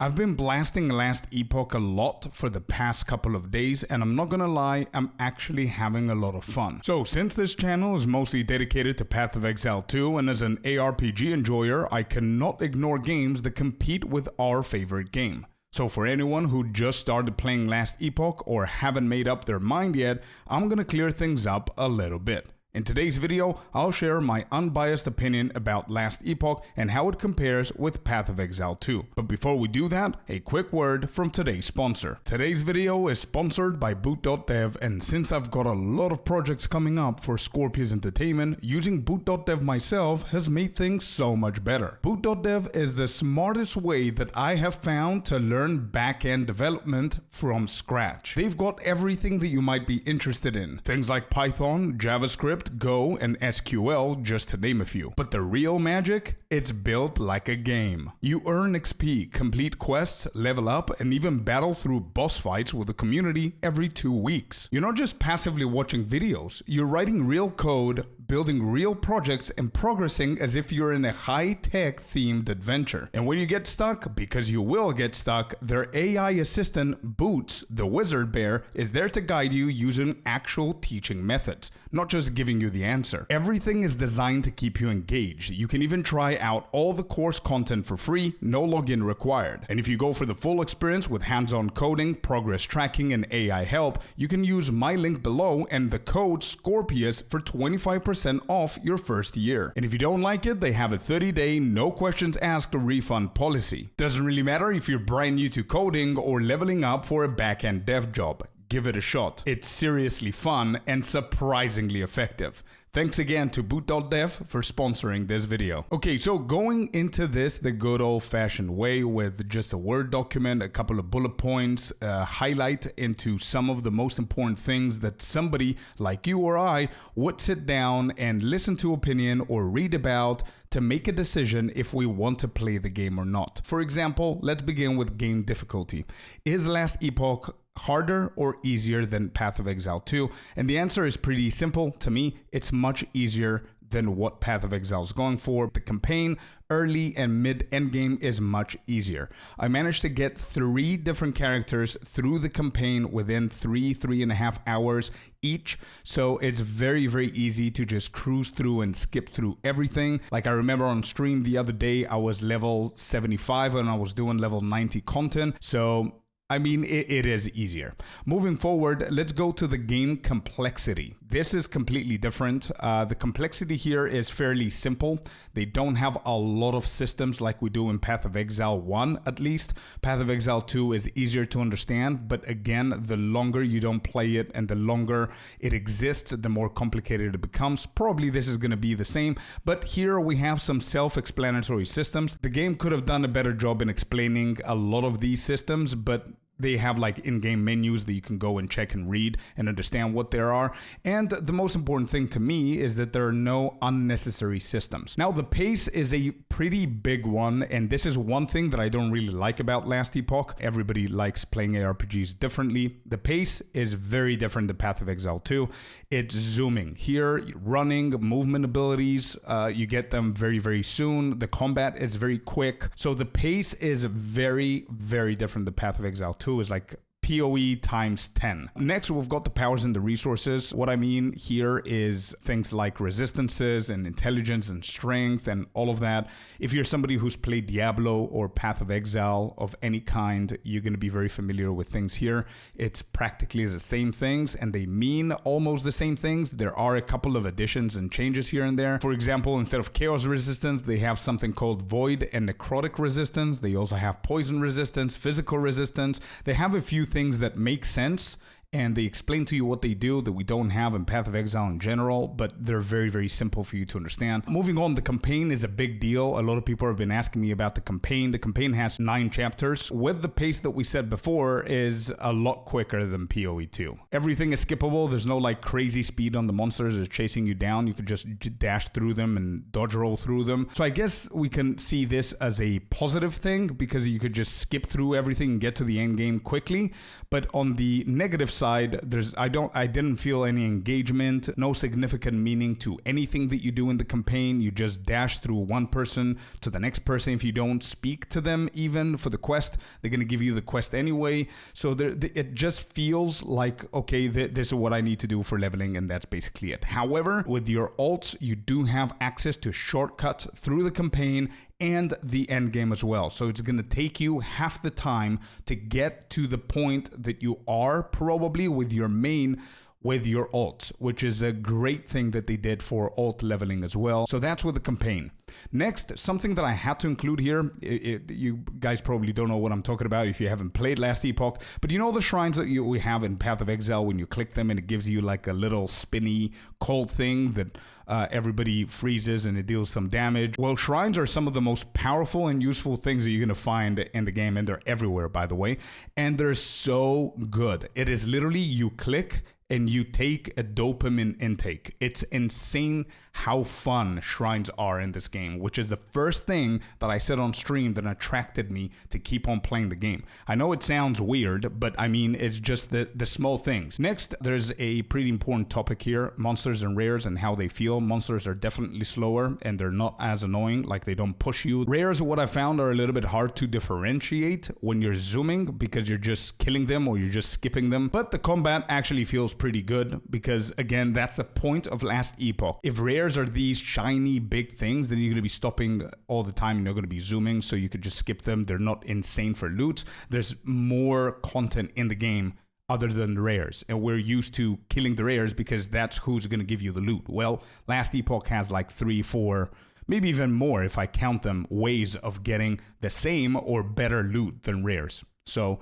I've been blasting Last Epoch a lot for the past couple of days, and I'm not gonna lie, I'm actually having a lot of fun. So since this channel is mostly dedicated to Path of Exile 2, and as an ARPG enjoyer, I cannot ignore games that compete with our favorite game. So for anyone who just started playing Last Epoch or haven't made up their mind yet, I'm gonna clear things up a little bit. In today's video, I'll share my unbiased opinion about Last Epoch and how it compares with Path of Exile 2. But before we do that, a quick word from today's sponsor. Today's video is sponsored by Boot.dev, and since I've got a lot of projects coming up for Scorpius Entertainment, using Boot.dev myself has made things so much better. Boot.dev is the smartest way that I have found to learn back-end development from scratch. They've got everything that you might be interested in. Things like Python, JavaScript, Go, and SQL, just to name a few. But the real magic? It's built like a game. You earn XP, complete quests, level up, and even battle through boss fights with the community every 2 weeks. You're not just passively watching videos, you're writing real code, building real projects, and progressing as if you're in a high-tech themed adventure. And when you get stuck, because you will get stuck, their AI assistant, Boots, the wizard bear, is there to guide you using actual teaching methods, not just giving you the answer. Everything is designed to keep you engaged. You can even try out all the course content for free, no login required. And if you go for the full experience with hands-on coding, progress tracking, and AI help, you can use my link below and the code Scorpius for 25% off your first year. And if you don't like it, they have a 30-day, no questions asked refund policy. Doesn't really matter if you're brand new to coding or leveling up for a back-end dev job. Give it a shot. It's seriously fun and surprisingly effective. Thanks again to Boot.dev for sponsoring this video. Okay, so going into this the good old-fashioned way with just a Word document, a couple of bullet points, highlight into some of the most important things that somebody like you or I would sit down and listen to opinion or read about to make a decision if we want to play the game or not. For example, let's begin with game difficulty. Is Last Epoch harder or easier than Path of Exile 2? And the answer is pretty simple. To me, it's much easier than what Path of Exile is going for. The campaign, early and mid endgame, is much easier. I managed to get 3 different characters through the campaign within 3.5 hours each. So it's very, very easy to just cruise through and skip through everything. Like I remember on stream the other day, I was level 75 and I was doing level 90 content. So I mean, it is easier. Moving forward, let's go to the game complexity. This is completely different. The complexity here is fairly simple. They don't have a lot of systems like we do in Path of Exile 1, at least. Path of Exile 2 is easier to understand, but again, the longer you don't play it and the longer it exists, the more complicated it becomes. Probably this is going to be the same, but here we have some self-explanatory systems. The game could have done a better job in explaining a lot of these systems, but they have like in-game menus that you can go and check and read and understand what there are. And the most important thing to me is that there are no unnecessary systems. Now, the pace is a pretty big one, and this is one thing that I don't really like about Last Epoch. Everybody likes playing ARPGs differently. The pace is very different than Path of Exile 2. It's zooming. Here, running, movement abilities, you get them very, very soon. The combat is very quick. So the pace is very, very different than Path of Exile 2. Is like POE times 10. Next, we've got the powers and the resources. What I mean here is things like resistances and intelligence and strength and all of that. If you're somebody who's played Diablo or Path of Exile of any kind, you're going to be very familiar with things here. It's practically the same things and they mean almost the same things. There are a couple of additions and changes here and there. For example, instead of chaos resistance, they have something called void and necrotic resistance. They also have poison resistance, physical resistance. They have a few things that make sense and they explain to you what they do that we don't have in Path of Exile in general, but they're very, very simple for you to understand. Moving on, the campaign is a big deal. A lot of people have been asking me about the campaign. The campaign has 9 chapters. With the pace that we said before is a lot quicker than POE2. Everything is skippable. There's no like crazy speed on the monsters that are chasing you down. You could just dash through them and dodge roll through them. So I guess we can see this as a positive thing because you could just skip through everything and get to the end game quickly. But on the negative side, I didn't feel any engagement, no significant meaning to anything that you do in the campaign. You just dash through one person to the next person. If you don't speak to them even for the quest, they're going to give you the quest anyway. So it just feels like, okay, this is what I need to do for leveling, and that's basically it. However, with your alts, you do have access to shortcuts through the campaign and the end game as well. So it's going to take you half the time to get to the point that you are probably with your main with your alts, which is a great thing that they did for alt leveling as well. So that's with the campaign. Next, something that I had to include here, you guys probably don't know what I'm talking about if you haven't played Last Epoch, but you know the shrines that we have in Path of Exile when you click them and it gives you like a little spinny cold thing that everybody freezes and it deals some damage? Well, shrines are some of the most powerful and useful things that you're going to find in the game, and they're everywhere, by the way, and they're so good. It is literally you click and you take a dopamine intake. It's insane how fun shrines are in this game, which is the first thing that I said on stream that attracted me to keep on playing the game. I know it sounds weird, but I mean, it's just the small things. Next, there's a pretty important topic here, monsters and rares and how they feel. Monsters are definitely slower and they're not as annoying, like they don't push you. Rares, what I found, are a little bit hard to differentiate when you're zooming because you're just killing them or you're just skipping them. But the combat actually feels pretty good because, again, that's the point of Last Epoch. If rares are these shiny big things, then you're going to be stopping all the time. You're not going to be zooming, so you could just skip them. They're not insane for loot. There's more content in the game other than the rares, and we're used to killing the rares because that's who's going to give you the loot. Well, Last Epoch has like 3, 4, maybe even more if I count them, ways of getting the same or better loot than rares. So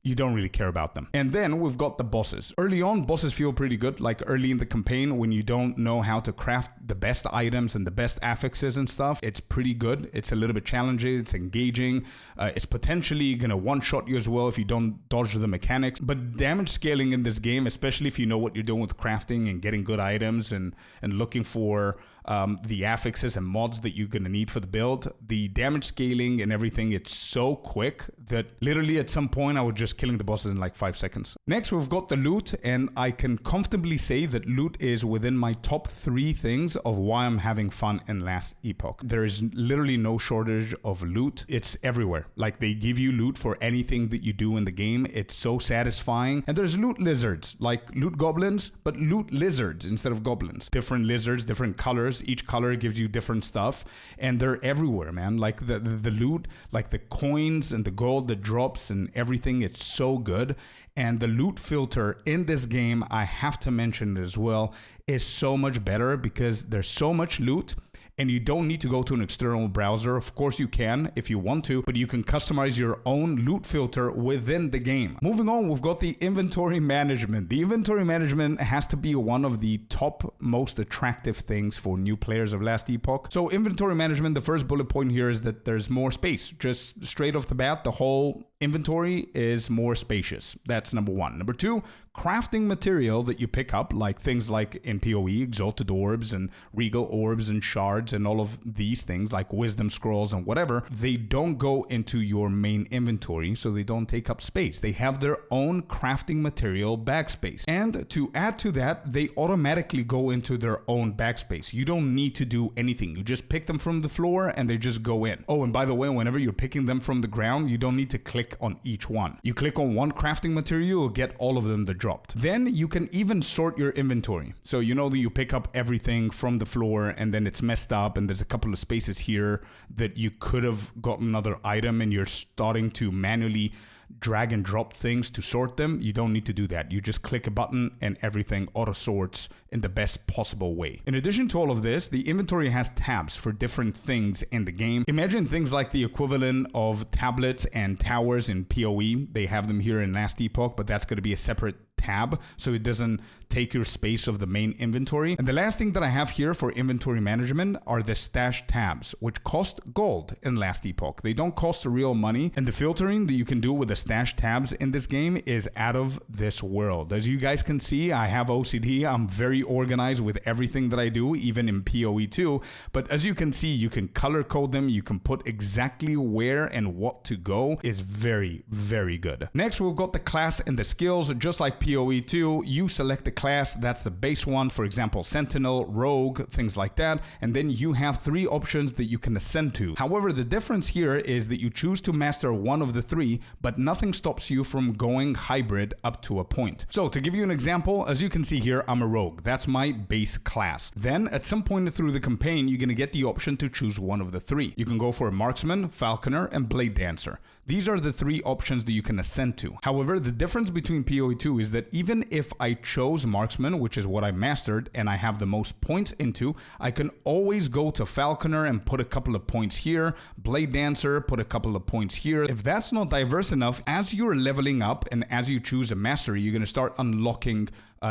you don't really care about them. And then we've got the bosses. Early on, bosses feel pretty good, like early in the campaign when you don't know how to craft the best items and the best affixes and stuff. It's pretty good. It's a little bit challenging. It's engaging. It's potentially going to one-shot you as well if you don't dodge the mechanics. But damage scaling in this game, especially if you know what you're doing with crafting and getting good items and looking for the affixes and mods that you're going to need for the build, the damage scaling and everything, it's so quick that literally at some point I was just killing the bosses in like 5 seconds. Next, we've got the loot, and I can comfortably say that loot is within my top 3 things of why I'm having fun in Last Epoch. There is literally no shortage of loot. It's everywhere. Like, they give you loot for anything that you do in the game. It's so satisfying. And there's loot lizards, like loot goblins, but loot lizards instead of goblins. Different lizards, different colors. Each color gives you different stuff, and they're everywhere, man. Like the loot, like the coins and the gold that drops and everything, it's so good. And the loot filter in this game, I have to mention it as well, is so much better because there's so much loot. And you don't need to go to an external browser. Of course you can if you want to, but you can customize your own loot filter within the game. Moving on, we've got the inventory management. The inventory management has to be one of the top most attractive things for new players of Last Epoch. So inventory management, the first bullet point here is that there's more space. Just straight off the bat, the whole inventory is more spacious. That's number 1. Number 2, crafting material that you pick up, like things like in PoE, exalted orbs and regal orbs and shards and all of these things like wisdom scrolls and whatever, they don't go into your main inventory, so they don't take up space. They have their own crafting material backspace. And to add to that, they automatically go into their own backspace. You don't need to do anything. You just pick them from the floor and they just go in. Oh, and by the way, whenever you're picking them from the ground, you don't need to click on each one. You click on one crafting material, you'll get all of them that dropped. Then you can even sort your inventory. So you know that you pick up everything from the floor and then it's messed up and there's a couple of spaces here that you could have gotten another item and you're starting to manually drag and drop things to sort them. You don't need to do that. You just click a button and everything auto sorts in the best possible way. In addition to all of this, the inventory has tabs for different things in the game. Imagine things like the equivalent of tablets and towers in PoE. They have them here in Last Epoch, but that's going to be a separate tab so it doesn't take your space of the main inventory. And the last thing that I have here for inventory management are the stash tabs, which cost gold in Last Epoch. They don't cost real money, and the filtering that you can do with the stash tabs in this game is out of this world. As you guys can see, I have OCD. I'm very organized with everything that I do, even in POE2. But as you can see, you can color code them. You can put exactly where and what to go. Is very, very good. Next, we've got the class and the skills. Just like PoE, POE2, you select a class that's the base one, for example, Sentinel, Rogue, things like that, and then you have 3 options that you can ascend to. However, the difference here is that you choose to master one of the 3, but nothing stops you from going hybrid up to a point. So to give you an example, as you can see here, I'm a Rogue. That's my base class. Then at some point through the campaign, you're going to get the option to choose one of the 3. You can go for a Marksman, Falconer, and Blade Dancer. These are the 3 options that you can ascend to. However, the difference between POE2 is that even if I chose Marksman, which is what I mastered and I have the most points into, I can always go to Falconer and put a couple of points here, Blade Dancer, put a couple of points here. If that's not diverse enough, as you're leveling up and as you choose a mastery, you're going to start unlocking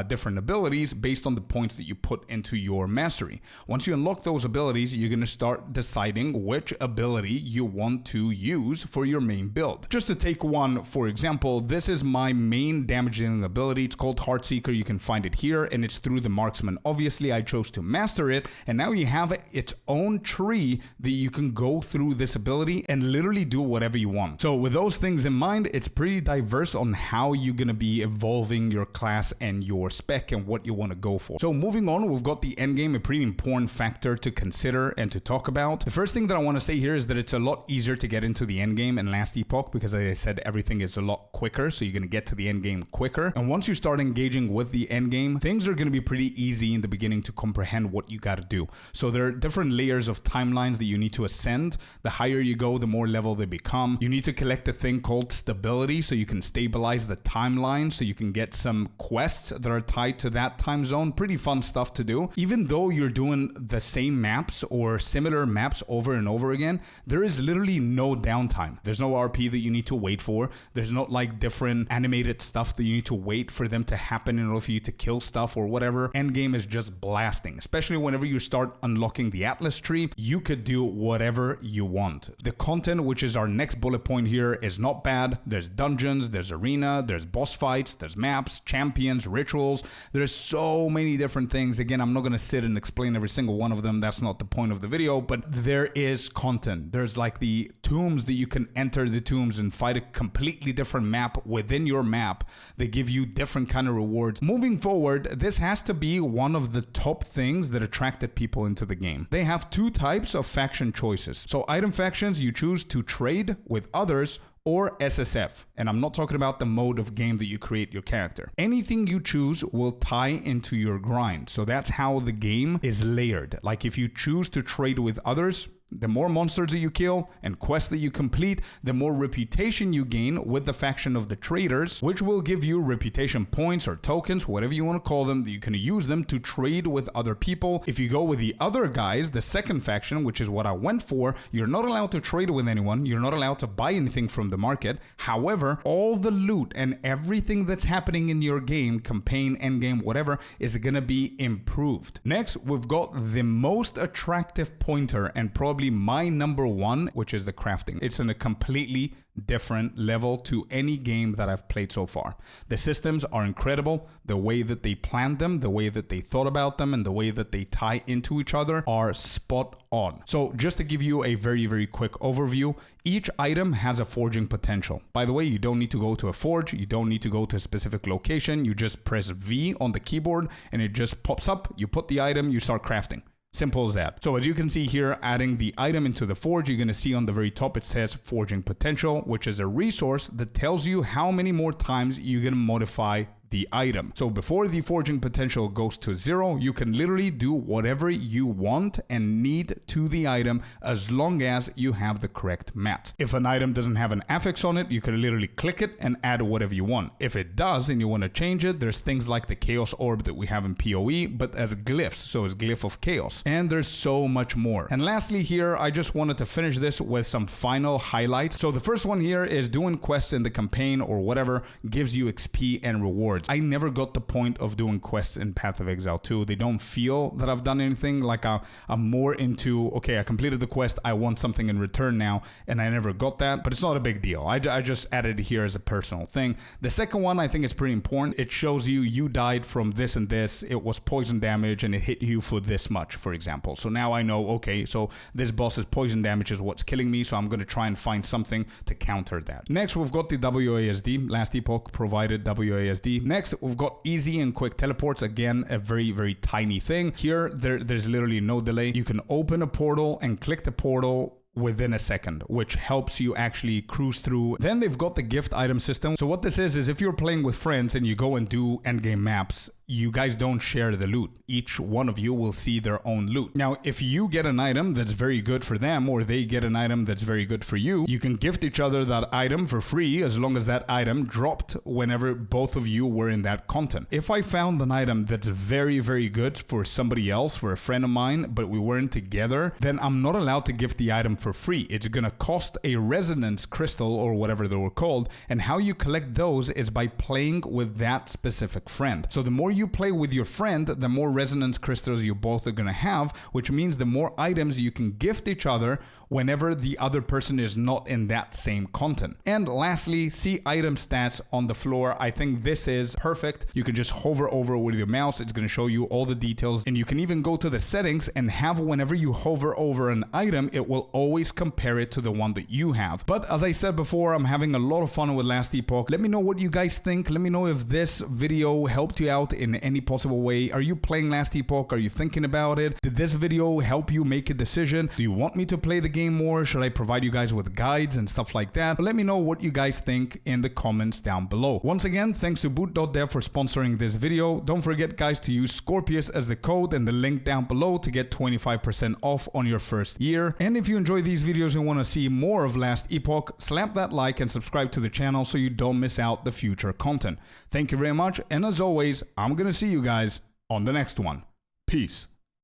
different abilities based on the points that you put into your mastery. Once you unlock those abilities, you're going to start deciding which ability you want to use for your main build. Just to take one, for example, this is my main damage dealing ability. It's called Heartseeker. You can find it here, and it's through the Marksman. Obviously, I chose to master it, and now you have its own tree that you can go through this ability and literally do whatever you want. So with those things in mind, it's pretty diverse on how you're going to be evolving your class and your spec and what you want to go for. So moving on, we've got the endgame, a pretty important factor to consider and to talk about. The first thing that I want to say here is that it's a lot easier to get into the endgame in Last Epoch because, as I said, everything is a lot quicker, so you're going to get to the endgame quicker. And once you start engaging with the endgame, things are going to be pretty easy in the beginning to comprehend what you got to do. So there are different layers of timelines that you need to ascend. The higher you go, the more level they become. You need to collect a thing called stability so you can stabilize the timeline, so you can get some quests that are tied to that time zone. Pretty fun stuff to do. Even though you're doing the same maps or similar maps over and over again, there is literally no downtime. There's no RP that you need to wait for. There's not like different animated stuff that you need to wait for them to happen in order for you to kill stuff or whatever. Endgame is just blasting. Especially whenever you start unlocking the Atlas tree, you could do whatever you want. The content, which is our next bullet point here, is not bad. There's dungeons, there's arena, there's boss fights, there's maps, champions, rituals. There's so many different things. Again, I'm not going to sit and explain every single one of them. That's not the point of the video, but there is content. There's like the tombs that you can enter the tombs and fight a completely different map within your map. They give you different kind of rewards. Moving forward, this has to be one of the top things that attracted people into the game. They have 2 types of faction choices. So item factions, you choose to trade with others, or SSF. And I'm not talking about the mode of game that you create your character. Anything you choose will tie into your grind. So that's how the game is layered. Like if you choose to trade with others, the more monsters that you kill and quests that you complete, the more reputation you gain with the faction of the traders, which will give you reputation points or tokens, whatever you want to call them, that you can use them to trade with other people. If you go with the other guys, the second faction, which is what I went for, you're not allowed to trade with anyone. You're not allowed to buy anything from the market. However, all the loot and everything that's happening in your game, campaign, endgame, whatever, is going to be improved. Next, we've got the most attractive pointer and probably my number one, which is the crafting. It's in a completely different level to any game that I've played so far. The systems are incredible. The way that they planned them, the way that they thought about them, and the way that they tie into each other are spot on. So just to give you a very, very quick overview, each item has a forging potential. By the way, you don't need to go to a forge. You don't need to go to a specific location. You just press V on the keyboard and it just pops up. You put the item, you start crafting. Simple as that. So as you can see here, adding the item into the forge, you're going to see on the very top, it says forging potential, which is a resource that tells you how many more times you're going to modify the item. So before the forging potential goes to 0, you can literally do whatever you want and need to the item as long as you have the correct mat. If an item doesn't have an affix on it, you can literally click it and add whatever you want. If it does and you want to change it, there's things like the chaos orb that we have in PoE, but as glyphs, so it's glyph of chaos. And there's so much more. And lastly here, I just wanted to finish this with some final highlights. So the first one here is doing quests in the campaign or whatever gives you XP and rewards. I never got the point of doing quests in Path of Exile 2. They don't feel that I've done anything. Like I'm more into, okay, I completed the quest, I want something in return now, and I never got that, but it's not a big deal. I just added it here as a personal thing. The second one, I think it's pretty important. It shows you died from this and this, it was poison damage, and it hit you for this much, for example. So now I know, okay, so this boss's poison damage is what's killing me, so I'm going to try and find something to counter that. Next, we've got the WASD. Last Epoch provided WASD. Next, we've got easy and quick teleports. Again, a very, very tiny thing. Here, there's literally no delay. You can open a portal and click the portal within a second, which helps you actually cruise through. Then they've got the gift item system. So what this is if you're playing with friends and you go and do endgame maps, you guys don't share the loot. Each one of you will see their own loot. Now, if you get an item that's very good for them, or they get an item that's very good for you, you can gift each other that item for free as long as that item dropped whenever both of you were in that content. If I found an item that's very, very good for somebody else, for a friend of mine, but we weren't together, then I'm not allowed to gift the item for free. It's gonna cost a resonance crystal or whatever they were called, and how you collect those is by playing with that specific friend. So the more you play with your friend, the more resonance crystals you both are gonna have, which means the more items you can gift each other whenever the other person is not in that same content. And lastly, see item stats on the floor. I think this is perfect. You can just hover over with your mouse. It's gonna show you all the details, and you can even go to the settings and have whenever you hover over an item, it will always compare it to the one that you have. But as I said before, I'm having a lot of fun with Last Epoch. Let me know what you guys think. Let me know if this video helped you out in any possible way. Are you playing Last Epoch? Are you thinking about it? Did this video help you make a decision? Do you want me to play the game more? Should I provide you guys with guides and stuff like that? But let me know what you guys think in the comments down below. Once again, thanks to boot.dev for sponsoring this video. Don't forget, guys, to use Scorpius as the code and the link down below to get 25% off on your first year. And if you enjoy these videos and want to see more of Last Epoch, slap that like and subscribe to the channel so you don't miss out the future content. Thank you very much, and as always, I'm gonna see you guys on the next one. Peace.